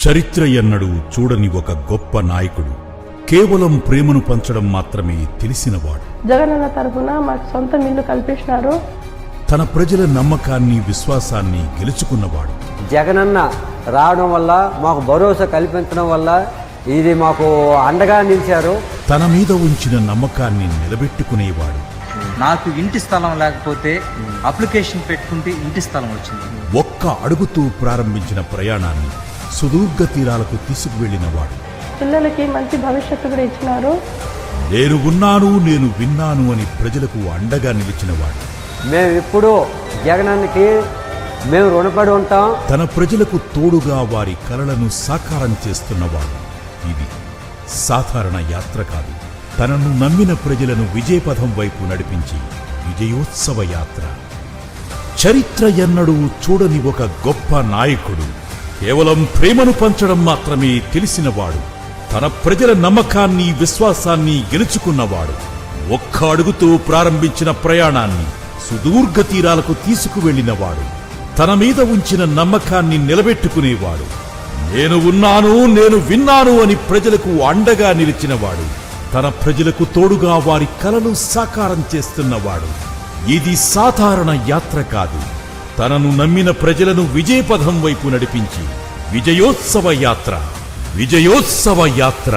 చరిత్ర ఎన్నడూ చూడని ఒక గొప్ప నాయకుడు, కేవలం ప్రేమను పంచడం మాత్రమే తెలిసినవాడు. జగనన్న తరఫున మాకు సొంత ఇల్లు కల్పించినారు. తన ప్రజల నమ్మకాన్ని, విశ్వాసాన్ని గెలుచుకున్నవాడు. జగనన్న రావడం వల్ల మాకు భరోసా కల్పించడం వల్ల ఇది మాకు అండగా నిలిచారు. తన మీద ఉంచిన నమ్మకాన్ని నిలబెట్టుకునేవాడు. నాకు ఇంటి స్థలం లేకపోతే అప్లికేషన్ పెట్టుకుంటే ఇంటి స్థలం వచ్చింది. ఒక్క అడుగుతూ ప్రారంభించిన ప్రయాణాన్ని సుదూర్ఘ తీరాలకు తీసుకువెళ్లినవాడు. పిల్లలకి మంచి భవిష్యత్తు కూడా ఇచ్చినారు. నేను ఉన్నాను, నేను విన్నాను అని ప్రజలకు అండగా నిలిచినవాడు. మేము ఇప్పుడు జగనన్నకి మేము రుణపడి ఉంటాం. తన ప్రజలకు తోడుగా వారి కలలను సాకారం చేస్తున్నవాడు. ఇది సాధారణ యాత్ర కాదు. తనను నమ్మిన ప్రజలను విజయపథం వైపు నడిపించి విజయోత్సవ యాత్ర. చరిత్ర ఎన్నడూ చూడని ఒక గొప్ప నాయకుడు, కేవలం ప్రేమను పంచడం మాత్రమే తెలిసినవాడు. తన ప్రజల నమ్మకాన్ని, విశ్వాసాన్ని గెలుచుకున్నవాడు. ఒక్క అడుగుతో ప్రారంభించిన ప్రయాణాన్ని సుదూర్ఘ తీరాలకు తీసుకువెళ్లినవాడు. తన మీద ఉంచిన నమ్మకాన్ని నిలబెట్టుకునేవాడు. నేను ఉన్నాను, నేను విన్నాను అని ప్రజలకు అండగా నిలిచినవాడు. తన ప్రజలకు తోడుగా వారి కలలు సాకారం చేస్తున్నవాడు. ఇది సాధారణ యాత్ర కాదు. తనను నమ్మిన ప్రజలను విజయపథం వైపు నడిపించి విజయోత్సవ యాత్ర. విజయోత్సవ యాత్ర.